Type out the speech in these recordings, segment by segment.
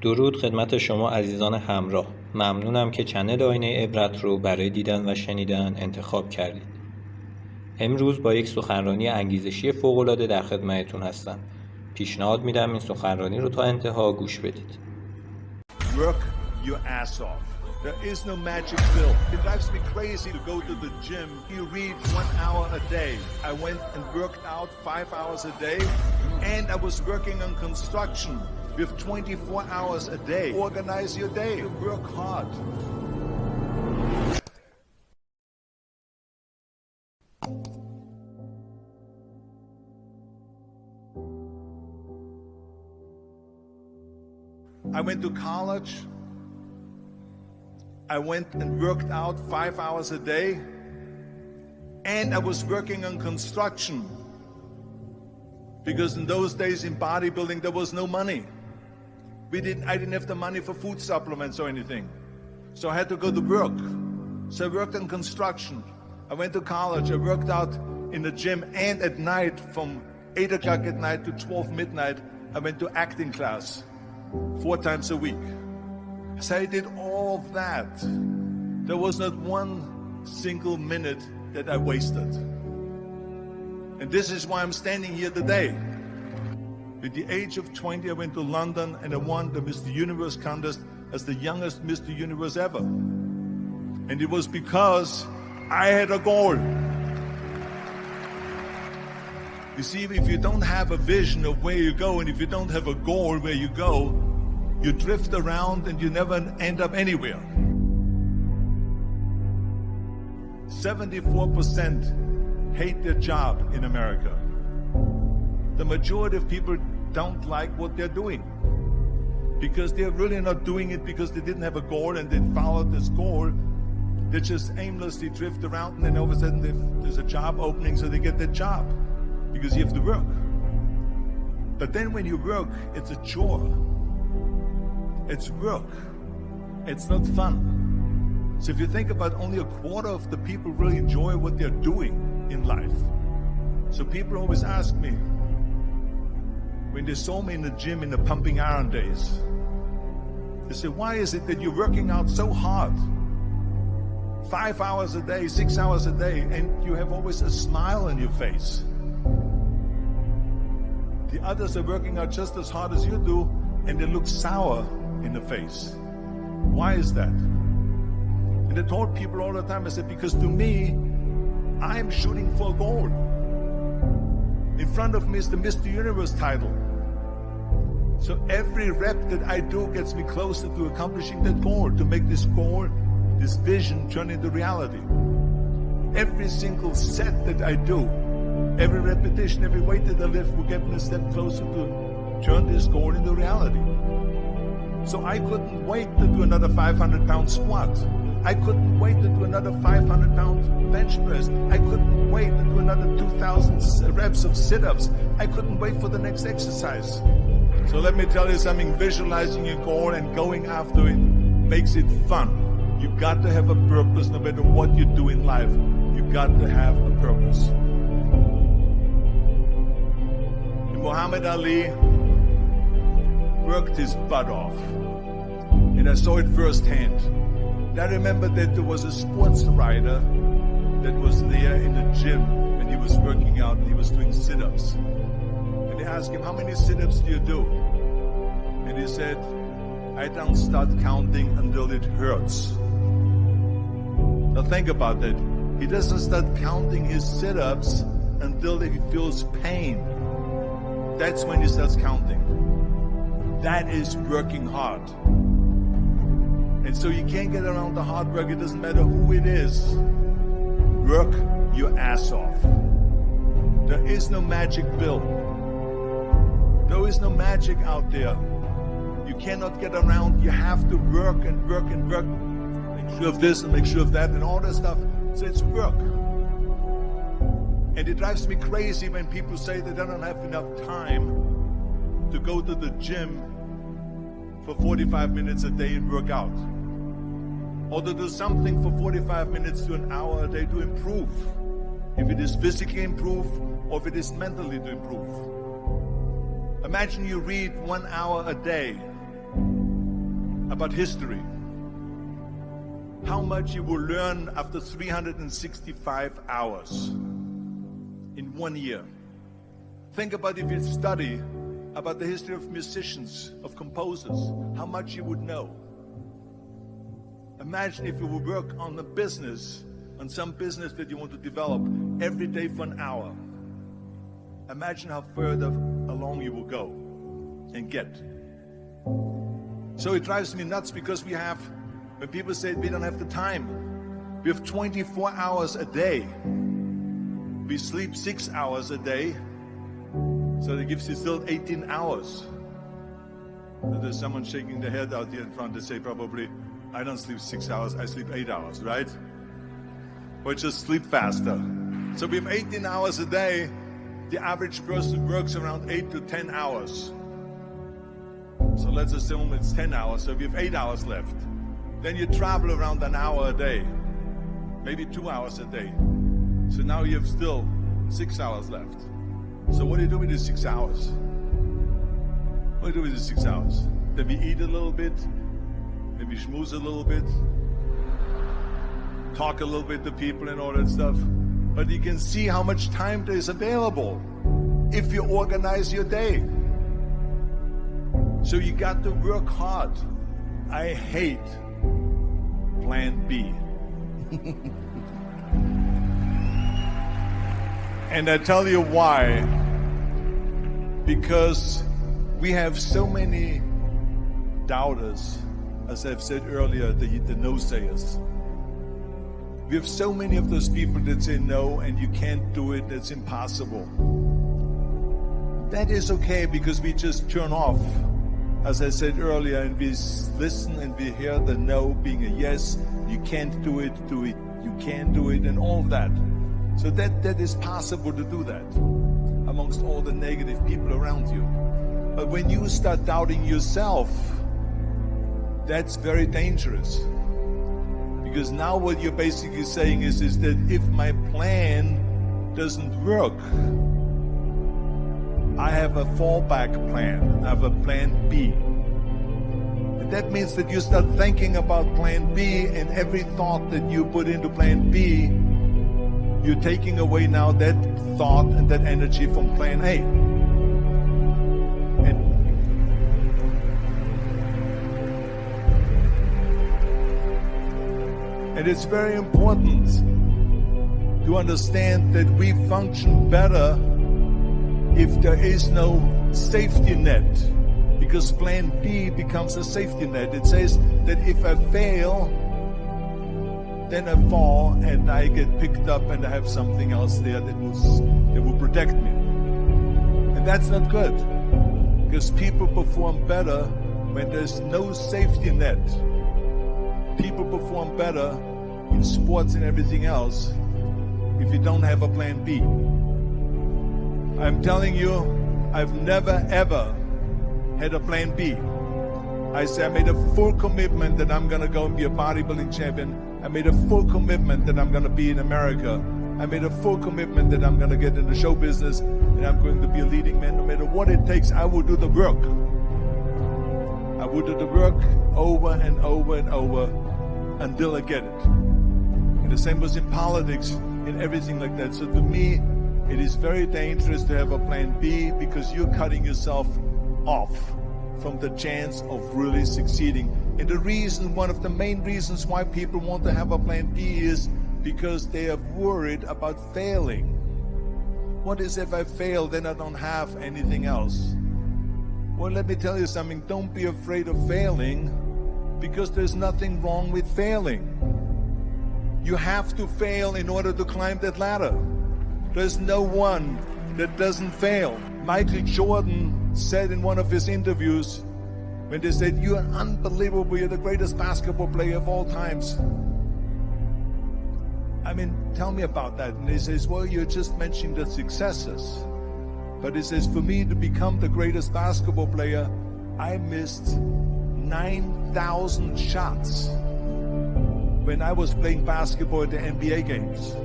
درود خدمت شما عزیزان همراه. ممنونم که چنل آینه عبرت رو برای دیدن و شنیدن انتخاب کردید. امروز با یک سخنرانی انگیزشی فوق‌العاده در خدمتتون هستم. پیشنهاد میدم این سخنرانی رو تا انتها گوش بدید. Work your ass off. There is no magic pill. It drives me crazy to go to the gym. You read 1 hour a day. I went and worked out 5 hours a day, and I was working on construction with 24 hours a day. Organize your day. Work hard. I went to college. I went and worked out 5 hours a day, and I was working on construction because in those days in bodybuilding there was no money. I didn't have the money for food supplements or anything, so I had to go to work. So I worked on construction. I went to college. I worked out in the gym, and at night from 8 o'clock at night to 12 midnight I went to acting class 4 times a week. So I did all of that. There was not one single minute that I wasted. And this is why I'm standing here today. At the age of 20, I went to London and I won the Mr. Universe contest as the youngest Mr. Universe ever. And it was because I had a goal. You see, if you don't have a vision of where you go, and if you don't have a goal where you go, you drift around and you never end up anywhere. 74% hate their job in America. The majority of people don't like what they're doing because they're really not doing it because they didn't have a goal and they followed this goal. They just aimlessly drift around, and then all of a sudden there's a job opening, so they get that job because you have to work. But then when you work, it's a chore. It's work. It's not fun. So if you think about, only a quarter of the people really enjoy what they're doing in life. So people always ask me, when they saw me in the gym in the pumping iron days, they say, why is it that you're working out so hard? 5 hours a day, 6 hours a day, and you have always a smile on your face. The others are working out just as hard as you do, and they look sour in the face. Why is that? And I told people all the time, I said, because to me, I'm shooting for a goal. In front of me is the Mr. Universe title. So every rep that I do gets me closer to accomplishing that goal, to make this goal, this vision, turn into reality. Every single set that I do, every repetition, every weight that I lift will get me a step closer to turn this goal into reality. So I couldn't wait to do another 500-pound squat. I couldn't wait to do another 500-pound bench press. I couldn't wait to do another 2,000 reps of sit-ups. I couldn't wait for the next exercise. So let me tell you something, visualizing your goal and going after it makes it fun. You got to have a purpose no matter what you do in life. You got to have a purpose. And Muhammad Ali worked his butt off, and I saw it firsthand. And I remember that there was a sports writer that was there in the gym when he was working out and he was doing sit-ups. And they asked him, how many sit-ups do you do? And he said, I don't start counting until it hurts. Now think about that. He doesn't start counting his sit-ups until he feels pain. That's when he starts counting. That is working hard. And so you can't get around the hard work. It doesn't matter who it is. Work your ass off. There is no magic pill. There is no magic out there. You cannot get around. You have to work and work and work. Make sure of this and make sure of that and all that stuff. So it's work. And it drives me crazy when people say that they don't have enough time to go to the gym for 45 minutes a day and work out. Or to do something for 45 minutes to an hour a day to improve. If it is physically improve or if it is mentally to improve. Imagine you read 1 hour a day about history. How much you will learn after 365 hours in 1 year. Think about if you study about the history of musicians, of composers, how much you would know. Imagine if you would work on a business, on some business that you want to develop every day for an hour. Imagine how further along you will go and get. So it drives me nuts because when people say we don't have the time, we have 24 hours a day. We sleep 6 hours a day, so that gives you still 18 hours. So there's someone shaking their head out here in front to say probably, I don't sleep 6 hours, I sleep 8 hours, right? Or just sleep faster. So we have 18 hours a day. The average person works around 8 to 10 hours. So let's assume it's 10 hours, so we have 8 hours left. Then you travel around an hour a day, maybe 2 hours a day. So now you have still 6 hours left. So what do you do with the 6 hours? What do you do with the 6 hours? Then we eat a little bit, maybe schmooze a little bit, talk a little bit to people and all that stuff. But you can see how much time there is available if you organize your day. So you got to work hard. I hate plan B. And I tell you why. Because we have so many doubters, as I've said earlier, the no-sayers. We have so many of those people that say no and you can't do it, it's impossible. That is okay because we just turn off, as I said earlier, and we listen and we hear the no being a yes. You can't do it, you can do it, and all that. So that is possible to do that amongst all the negative people around you. But when you start doubting yourself, that's very dangerous. Because now what you're basically saying is that if my plan doesn't work, I have a fallback plan. I have a plan B. And that means that you start thinking about plan B, and every thought that you put into plan B, you're taking away now that thought and that energy from plan A. And it's very important to understand that we function better if there is no safety net, because plan B becomes a safety net. It says that if I fail, then I fall and I get picked up and I have something else there that will protect me. And that's not good, because people perform better when there's no safety net. People perform better in sports and everything else if you don't have a plan B. I'm telling you, I've never ever had a plan B. I made a full commitment that I'm gonna go and be a bodybuilding champion. I made a full commitment that I'm gonna be in America. I made a full commitment that I'm gonna get in the show business and I'm going to be a leading man. No matter what it takes, I will do the work. I will do the work over and over and over until I get it. And the same was in politics, in everything like that. So to me, it is very dangerous to have a plan B, because you're cutting yourself off from the chance of really succeeding. And the reason, one of the main reasons why people want to have a plan B is because they are worried about failing. What is if I fail, then I don't have anything else? Well, let me tell you something. Don't be afraid of failing, because there's nothing wrong with failing. You have to fail in order to climb that ladder. There's no one that doesn't fail. Michael Jordan said in one of his interviews, when they said, "You're unbelievable, you're the greatest basketball player of all times." I mean, tell me about that. And he says, well, you're just mentioning the successes. But he says, for me to become the greatest basketball player, I missed 9,000 shots when I was playing basketball at the NBA games.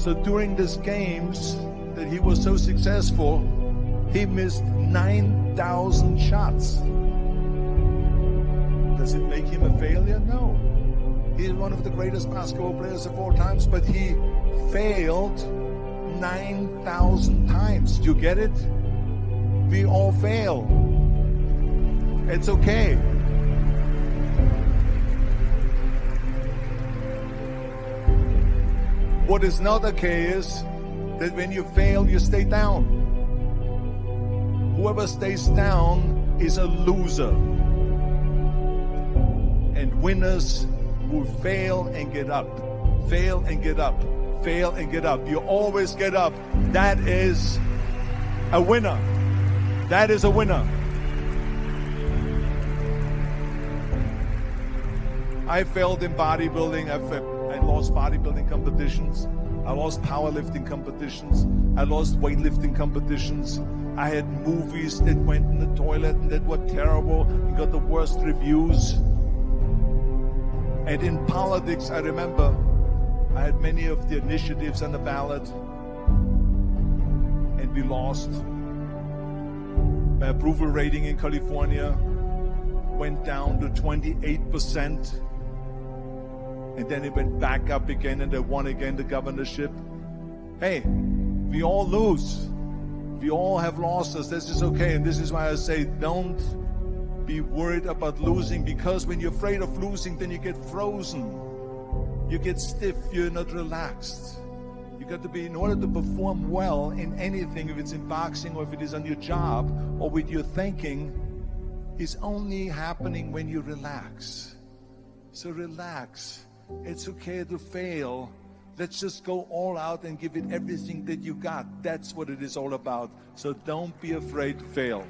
So during these games that he was so successful, he missed 9,000 shots. Does it make him a failure? No. He's one of the greatest basketball players of all times, but he failed 9,000 times. Do you get it? We all fail. It's okay. What is not okay is that when you fail, you stay down. Whoever stays down is a loser. And winners will fail and get up. Fail and get up. Fail and get up. You always get up. That is a winner. That is a winner. I failed in bodybuilding. I lost bodybuilding competitions. I lost powerlifting competitions. I lost weightlifting competitions. I had movies that went in the toilet and that were terrible and got the worst reviews. And in politics, I remember I had many of the initiatives on the ballot, and we lost. My approval rating in California went down to 28%, and then it went back up again, and I won again the governorship. Hey, we all lose. We all have losses. This is okay, and this is why I say don't be worried about losing, because when you're afraid of losing, then you get frozen. You get stiff, you're not relaxed. You got to be, in order to perform well in anything, if it's in boxing or if it is on your job or with your thinking, is only happening when you relax. So relax. It's okay to fail. Let's just go all out and give it everything that you got. That's what it is all about. So don't be afraid to fail.